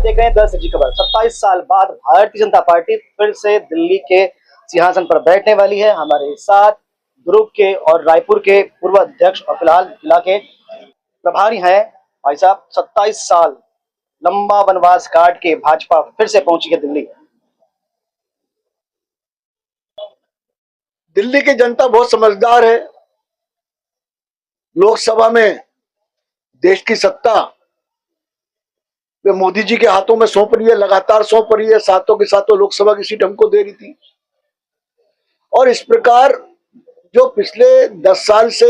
देख रहे हैं 10 की खबर। 27 साल बाद भारतीय जनता पार्टी फिर से दिल्ली के सिंहासन पर बैठने वाली है। हमारे साथ दुर्ग के और रायपुर के पूर्व अध्यक्ष और फिलहाल जिला के प्रभारी हैं भाई साहब। 27 साल लंबा वनवास काट के भाजपा फिर से पहुंची है दिल्ली। दिल्ली की जनता बहुत समझदार है। लोकसभा में देश की सत्ता वे मोदी जी के हाथों में सौंप रही है, लगातार सौंप रही है। सातों के सातों लोकसभा की सीट हमको दे रही थी। और इस प्रकार जो पिछले 10 साल से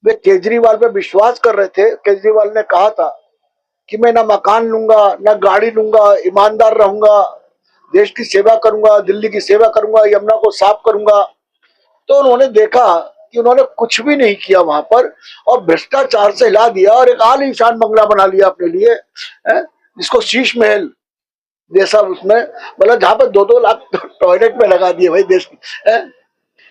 वे केजरीवाल पे विश्वास कर रहे थे, केजरीवाल ने कहा था कि मैं ना मकान लूंगा, ना गाड़ी लूंगा, ईमानदार रहूंगा, देश की सेवा करूंगा, दिल्ली की सेवा करूंगा, यमुना को साफ करूंगा। तो उन्होंने देखा कि उन्होंने कुछ भी नहीं किया वहां पर, और भ्रष्टाचार से हिला दिया और एक आलीशान बंगला बना लिया अपने लिए, जिसको शीश महल जैसा, उसमें मतलब जहां पर 2-2 लाख टॉयलेट में लगा दिए भाई देश की।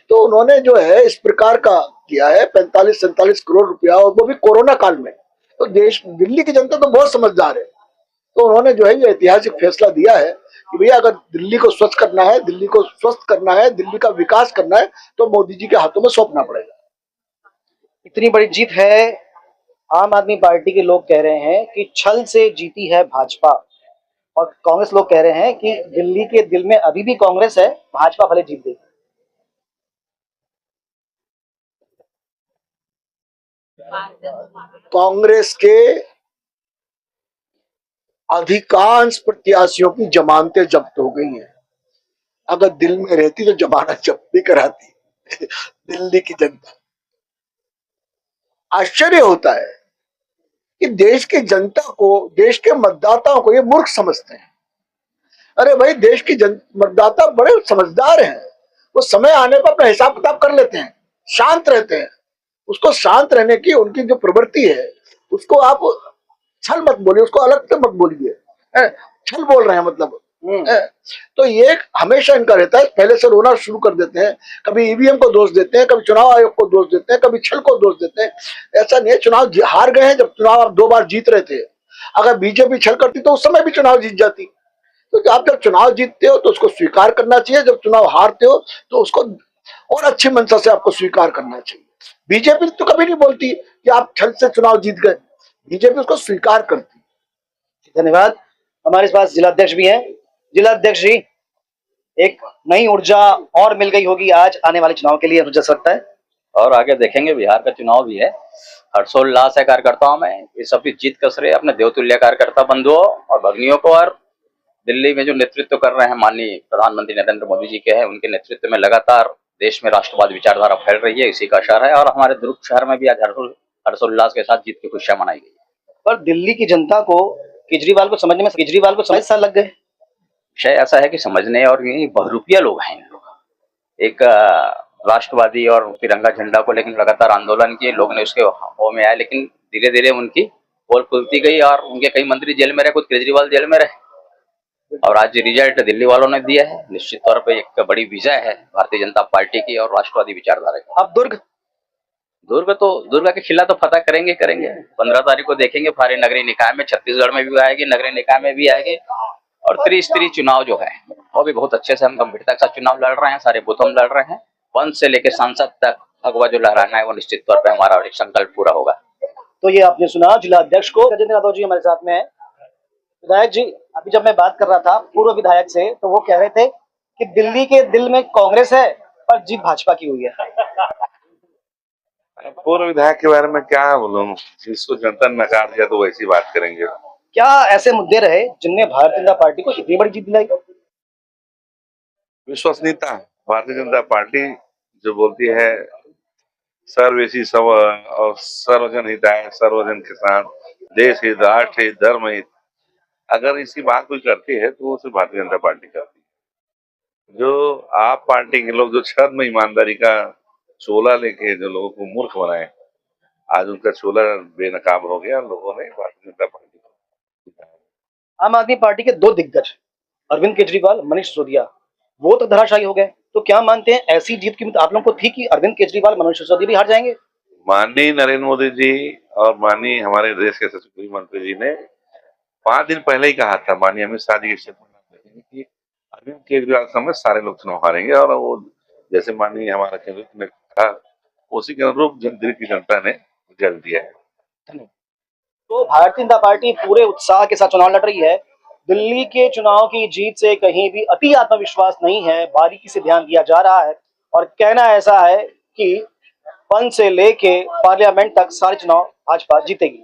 तो उन्होंने जो है इस प्रकार का किया है, 45-47 करोड़ रुपया, और वो भी कोरोना काल में। तो देश, दिल्ली की जनता तो बहुत समझदार है। तो उन्होंने जो है ये ऐतिहासिक फैसला दिया है कि भैया अगर दिल्ली को स्वच्छ करना है, दिल्ली को स्वस्थ करना है, दिल्ली का विकास करना है, तो मोदी जी के हाथों में सौंपना पड़ेगा। इतनी बड़ी जीत है। आम आदमी पार्टी के लोग कह रहे हैं कि छल से जीती है भाजपा, और कांग्रेस लोग कह रहे हैं कि दिल्ली के दिल में अभी भी कांग्रेस है, भाजपा भले जीत गई। कांग्रेस के अधिकांश प्रत्याशियों की जमानतें जब्त हो गई हैं। अगर दिल में रहती तो जमानत जब्त भी कराती दिल्ली की जनता। आश्चर्य होता है कि देश की जनता को, देश के मतदाताओं को ये मूर्ख समझते हैं। अरे भाई, देश की मतदाता बड़े समझदार हैं। वो समय आने पर अपना हिसाब किताब कर लेते हैं, शांत रहते हैं। उसको शांत रहने की उनकी जो प्रवृत्ति है, उसको आप छल मत बोलिए, उसको अलग से मत बोलिए। छल बोल रहे हैं मतलब। तो ये हमेशा इनका रहता है, पहले से रोना शुरू कर देते हैं। कभी ईवीएम को दोष देते हैं, कभी चुनाव आयोग को दोष देते हैं, कभी छल को दोष देते हैं। ऐसा नहीं है, चुनाव हार गए हैं। जब चुनाव आप 2 बार जीत रहे थे, अगर बीजेपी छल करती तो उस समय भी चुनाव जीत जाती। तो आप जब चुनाव जीतते हो तो उसको स्वीकार करना चाहिए, जब चुनाव हारते हो तो उसको और अच्छी मंशा से आपको स्वीकार करना चाहिए। बीजेपी तो कभी नहीं बोलती कि आप छल से चुनाव जीत गए, बीजेपी उसको स्वीकार करती। धन्यवाद। हमारे पास जिलाध्यक्ष भी हैं। जिलाध्यक्ष जी, एक नई ऊर्जा और मिल गई होगी आज आने वाले चुनाव के लिए, मुझे लगता है। और आगे देखेंगे, बिहार का चुनाव भी है। हर्षोल्लास है कार्यकर्ताओं में। इस सबकी जीत का श्रेय अपने देवतुल्य कार्यकर्ता बंधुओं और भगिनियों को, और दिल्ली में जो नेतृत्व कर रहे हैं माननीय प्रधानमंत्री नरेंद्र मोदी जी के हैं, उनके नेतृत्व में लगातार देश में राष्ट्रवाद विचारधारा फैल रही है, इसी का असर है। और हमारे दुर्ग शहर में भी आज हर्षोल्लास के साथ जीत की खुशियां मनाई गई। पर दिल्ली की जनता को केजरीवाल को समझने में 27 साल लग गए। विषय ऐसा है कि समझने, और ये बहुरूपिया लोग हैं। इन लोग एक राष्ट्रवादी और तिरंगा झंडा को लेकर लगातार आंदोलन किए, लोग ने उसके हो में आए, लेकिन धीरे धीरे उनकी पोल खुलती गई और उनके कई मंत्री जेल में रहे, खुद केजरीवाल जेल में रहे। और आज रिजल्ट दिल्ली वालों ने दिया है। निश्चित तौर पे एक बड़ी विजय है भारतीय जनता पार्टी की और राष्ट्रवादी विचारधारा की। अब दुर्ग के खिला तो फतह करेंगे 15 तारीख को देखेंगे। फारी नगरीय निकाय में, छत्तीसगढ़ में भी आएगी, नगरीय निकाय में भी आएगी। और त्रिस्तरीय चुनाव जो है वो भी बहुत अच्छे से हम गंभीरता के साथ चुनाव लड़ रहे हैं। सारे बूथों में लड़ रहे हैं। पंच से लेकर सांसद तक भगवा जो लहराना है, वो निश्चित तौर पर हमारा एक संकल्प पूरा होगा। तो ये आपने सुना जिला अध्यक्ष को। राजेंद्र यादव जी हमारे साथ में है। विधायक जी, अभी जब मैं बात कर रहा था पूर्व विधायक से, तो वो कह रहे थे कि दिल्ली के दिल में कांग्रेस है, पर जीत भाजपा की हुई है। पूर्व विधायक के बारे में क्या बोलूं, जिसको जनता ने नकार दिया तो वैसी बात करेंगे। क्या ऐसे मुद्दे रहे जिनने भारतीय जनता पार्टी को इतनी बड़ी जीत दिलाई? विश्वसनीयता। भारतीय जनता पार्टी जो बोलती है सर्ववेशी सब और सर्वजन हिताय, सर्वजन किसान, देश हित, राष्ट्र हित, धर्म हित, अगर इसी बात कोई करती है तो वो सिर्फ भारतीय जनता पार्टी करती है। जो आप पार्टी के लोग जो छद्म ईमानदारी का चोला लेके जो लोगों को मूर्ख बनाए, आज उनका चोला बेनकाब हो गया। लोगों ने भारतीय जनता पार्टी को। आम आदमी पार्टी के 2 दिग्गज अरविंद केजरीवाल, मनीष सिसोदिया, वो तो धराशायी हो गए। तो क्या मानते हैं ऐसी जीत की आप लोगों को थी कि अरविंद केजरीवाल, मनीष सिसोदिया भी हार जाएंगे? माननीय नरेंद्र मोदी जी और माननीय हमारे देश के सुप्रीम मंत्री जी ने 5 दिन पहले ही कहा था माननीय अमित शाह जी के स्टेटमेंट कि अरविंद केजरीवाल समेत सारे लोग चुनाव हारेंगे, और वो जैसे माननीय हमारा केंद्र ने कहा उसी के अनुरूप दिल्ली की जनता ने रिजल्ट दिया है। तो भारतीय जनता पार्टी पूरे उत्साह के साथ चुनाव लड़ रही है। दिल्ली के चुनाव की जीत से कहीं भी अति आत्मविश्वास नहीं है, बारीकी से ध्यान दिया जा रहा है और कहना ऐसा है कि पंच से लेके पार्लियामेंट तक सारे चुनाव भाजपा जीतेगी।